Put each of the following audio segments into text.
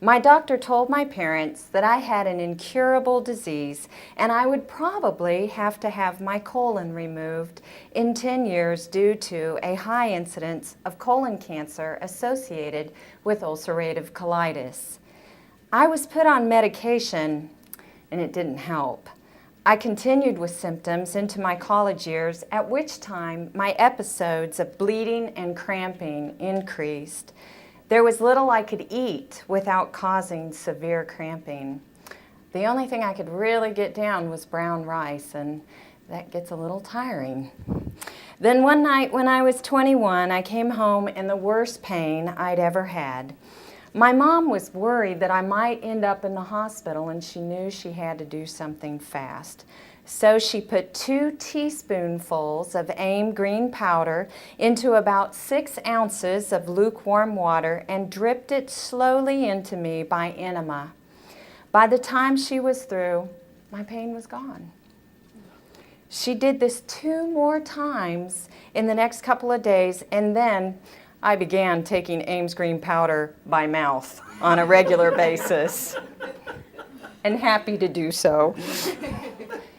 My doctor told my parents that I had an incurable disease and I would probably have to have my colon removed in 10 years due to a high incidence of colon cancer associated with ulcerative colitis. I was put on medication and it didn't help. I continued with symptoms into my college years, at which time my episodes of bleeding and cramping increased. There was little I could eat without causing severe cramping. The only thing I could really get down was brown rice, and that gets a little tiring. Then one night when I was 21, I came home in the worst pain I'd ever had. My mom was worried that I might end up in the hospital, and she knew she had to do something fast. So she put 2 teaspoonfuls of AIM green powder into about 6 ounces of lukewarm water and dripped it slowly into me by enema. By the time she was through, my pain was gone. She did this 2 more times in the next couple of days, and then I began taking Ames green powder by mouth on a regular basis, and happy to do so.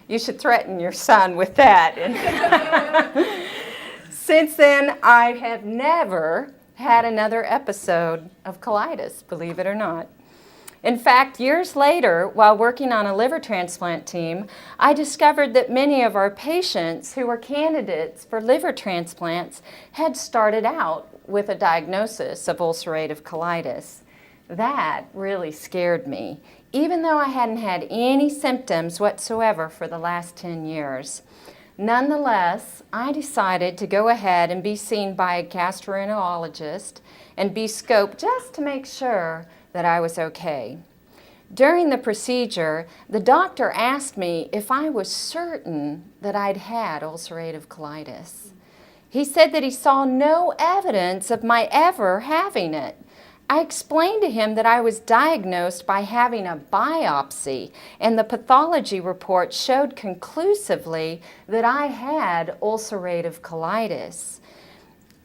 You should threaten your son with that. Since then, I have never had another episode of colitis, believe it or not. In fact, years later, while working on a liver transplant team, I discovered that many of our patients who were candidates for liver transplants had started out with a diagnosis of ulcerative colitis. That really scared me, even though I hadn't had any symptoms whatsoever for the last 10 years. Nonetheless, I decided to go ahead and be seen by a gastroenterologist and be scoped just to make sure that I was okay. During the procedure, the doctor asked me if I was certain that I'd had ulcerative colitis. He said that he saw no evidence of my ever having it. I explained to him that I was diagnosed by having a biopsy, and the pathology report showed conclusively that I had ulcerative colitis.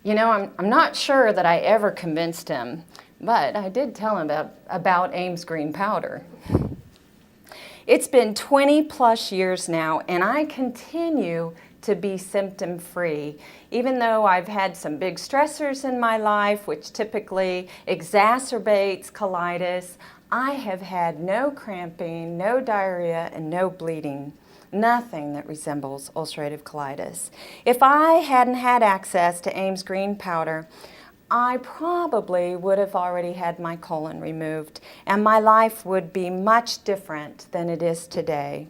You know, I'm not sure that I ever convinced him, but I did tell him about Ames green powder. It's been 20 plus years now, and I continue to be symptom-free, even though I've had some big stressors in my life, which typically exacerbates colitis. I have had no cramping, no diarrhea, and no bleeding. Nothing that resembles ulcerative colitis. If I hadn't had access to Ames green powder, I probably would have already had my colon removed, and my life would be much different than it is today.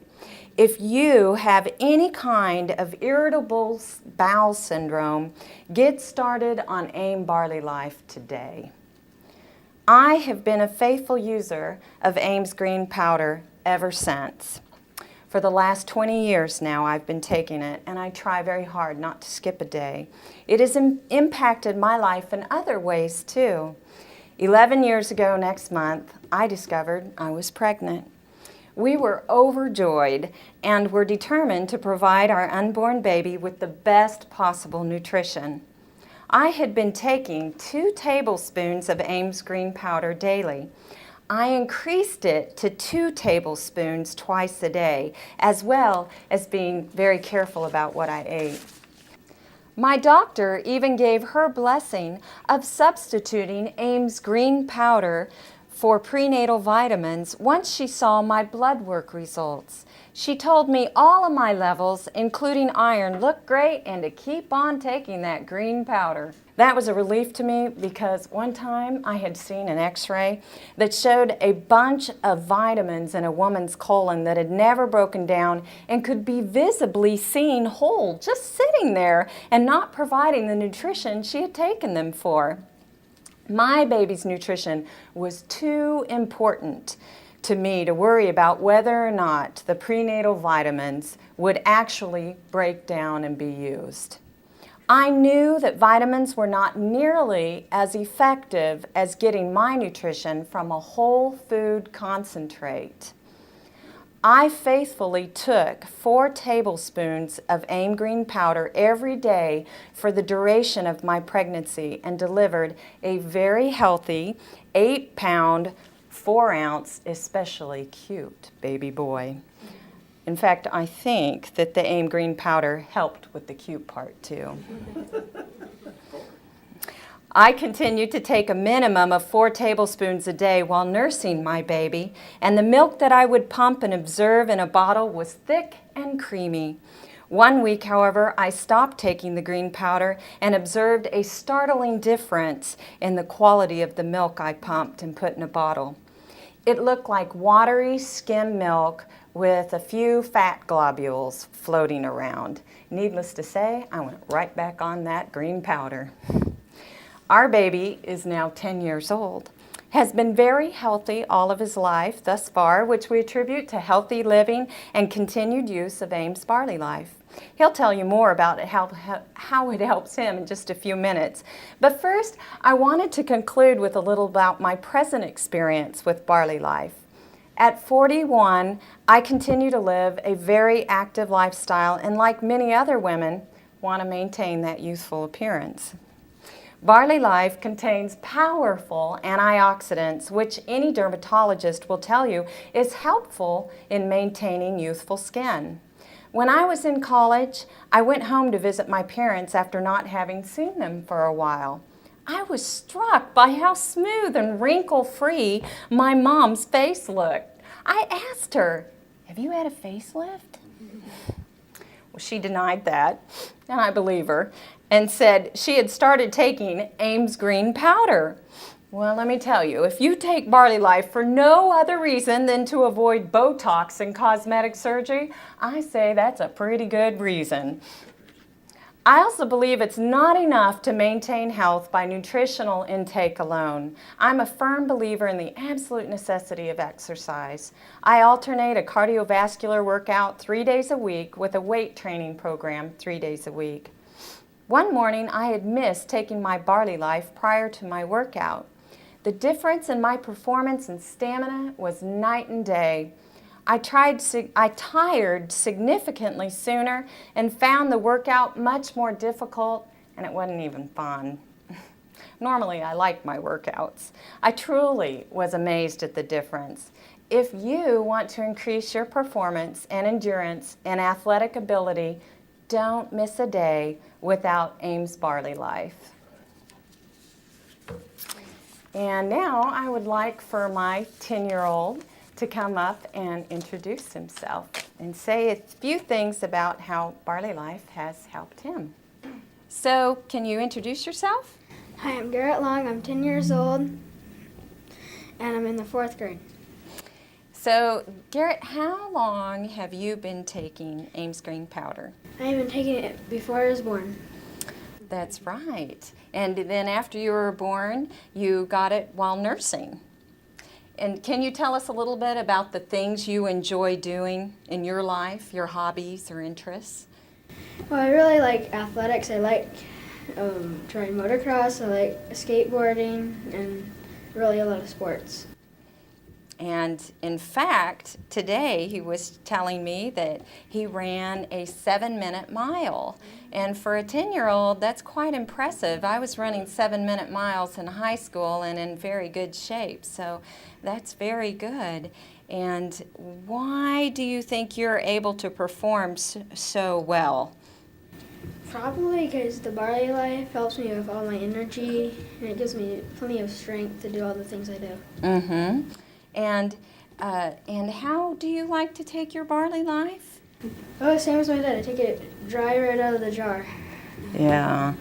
If you have any kind of irritable bowel syndrome, get started on AIM Barley Life today. I have been a faithful user of Ames green powder ever since. For the last 20 years now, I've been taking it, and I try very hard not to skip a day. It has impacted my life in other ways, too. 11 years ago next month, I discovered I was pregnant. We were overjoyed and were determined to provide our unborn baby with the best possible nutrition. I had been taking 2 tablespoons of Ames green powder daily. I increased it to 2 tablespoons twice a day, as well as being very careful about what I ate. My doctor even gave her blessing of substituting Ames green powder for prenatal vitamins once she saw my blood work results. She told me all of my levels, including iron, looked great and to keep on taking that green powder. That was a relief to me because one time I had seen an x-ray that showed a bunch of vitamins in a woman's colon that had never broken down and could be visibly seen whole, just sitting there and not providing the nutrition she had taken them for. My baby's nutrition was too important to me to worry about whether or not the prenatal vitamins would actually break down and be used. I knew that vitamins were not nearly as effective as getting my nutrition from a whole food concentrate. I faithfully took 4 tablespoons of AIM green powder every day for the duration of my pregnancy and delivered a very healthy 8-pound 4-ounce, especially cute baby boy. In fact, I think that the AIM green powder helped with the cute part too. I continued to take a minimum of 4 tablespoons a day while nursing my baby, and the milk that I would pump and observe in a bottle was thick and creamy. One week, however, I stopped taking the green powder and observed a startling difference in the quality of the milk I pumped and put in a bottle. It looked like watery skim milk with a few fat globules floating around. Needless to say, I went right back on that green powder. Our baby is now 10 years old, has been very healthy all of his life thus far, which we attribute to healthy living and continued use of Ames Barley Life. He'll tell you more about it, how it helps him in just a few minutes. But first, I wanted to conclude with a little about my present experience with Barley Life. At 41, I continue to live a very active lifestyle and, like many other women, want to maintain that youthful appearance. Barley Life contains powerful antioxidants, which any dermatologist will tell you is helpful in maintaining youthful skin. When I was in college, I went home to visit my parents after not having seen them for a while. I was struck by how smooth and wrinkle-free my mom's face looked. I asked her, "Have you had a facelift?" Well, she denied that, and I believe her, and said she had started taking Ames green powder. Well, let me tell you, if you take Barley Life for no other reason than to avoid Botox and cosmetic surgery, I say that's a pretty good reason. I also believe it's not enough to maintain health by nutritional intake alone. I'm a firm believer in the absolute necessity of exercise. I alternate a cardiovascular workout 3 days a week with a weight training program 3 days a week. One morning, I had missed taking my Barley Life prior to my workout. The difference in my performance and stamina was night and day. I tired significantly sooner and found the workout much more difficult, and it wasn't even fun. Normally, I like my workouts. I truly was amazed at the difference. If you want to increase your performance and endurance and athletic ability, don't miss a day without Ames Barley Life. And now I would like for my 10-year-old to come up and introduce himself and say a few things about how Barley Life has helped him. So, can you introduce yourself? Hi, I'm Garrett Long. I'm 10 years old, and I'm in the 4th grade. So, Garrett, how long have you been taking Ames green powder? I've been taking it before I was born. That's right. And then after you were born, you got it while nursing. And can you tell us a little bit about the things you enjoy doing in your life, your hobbies or interests? Well, I really like athletics. I like trying motocross. I like skateboarding and really a lot of sports. And in fact, today he was telling me that he ran a 7-minute mile. And for a 10-year-old, that's quite impressive. I was running 7-minute miles in high school and in very good shape. So that's very good. And why do you think you're able to perform so well? Probably because the Barley Life helps me with all my energy, and it gives me plenty of strength to do all the things I do. Mm-hmm. And how do you like to take your Barley Life? Oh, same as my dad. I take it dry right out of the jar. Yeah.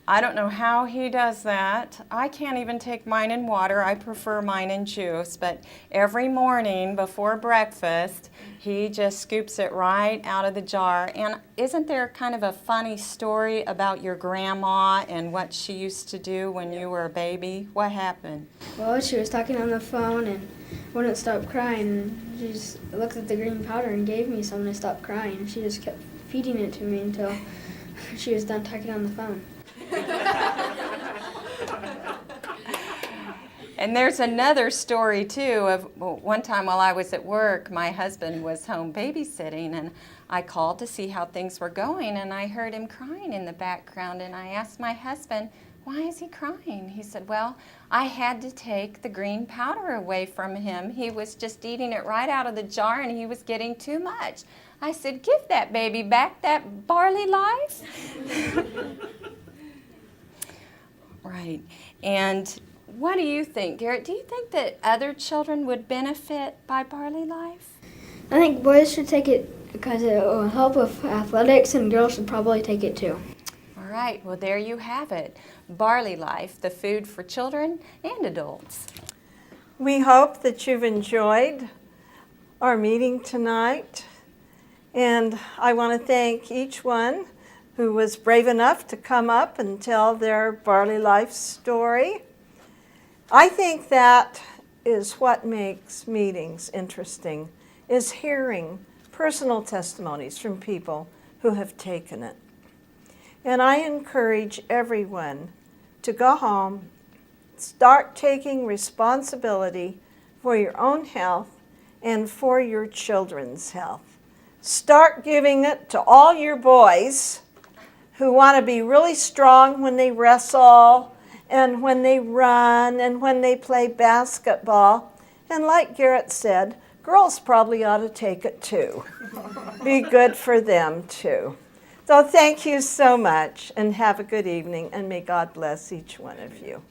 I don't know how he does that. I can't even take mine in water. I prefer mine in juice. But every morning before breakfast, he just scoops it right out of the jar. And isn't there kind of a funny story about your grandma and what she used to do when you were a baby? What happened? Well, she was talking on the phone and wouldn't stop crying. And she just looked at the green powder and gave me some to stop crying. She just kept feeding it to me until she was done talking on the phone. And there's another story, too, of one time while I was at work, my husband was home babysitting, and I called to see how things were going, and I heard him crying in the background, and I asked my husband, "Why is he crying?" He said, "Well, I had to take the green powder away from him. He was just eating it right out of the jar and he was getting too much." I said, "Give that baby back that barley life." Right. And what do you think, Garrett? Do you think that other children would benefit by barley life? I think boys should take it because it will help with athletics, and girls should probably take it too. All right. Well, there you have it. Barley life, the food for children and adults. We hope that you've enjoyed our meeting tonight. And I want to thank each one who was brave enough to come up and tell their barley life story. I think that is what makes meetings interesting, is hearing personal testimonies from people who have taken it. And I encourage everyone to go home, start taking responsibility for your own health and for your children's health. Start giving it to all your boys who want to be really strong when they wrestle and when they run and when they play basketball. And like Garrett said, girls probably ought to take it too. Be good for them too. So thank you so much and have a good evening, and may God bless each one of you.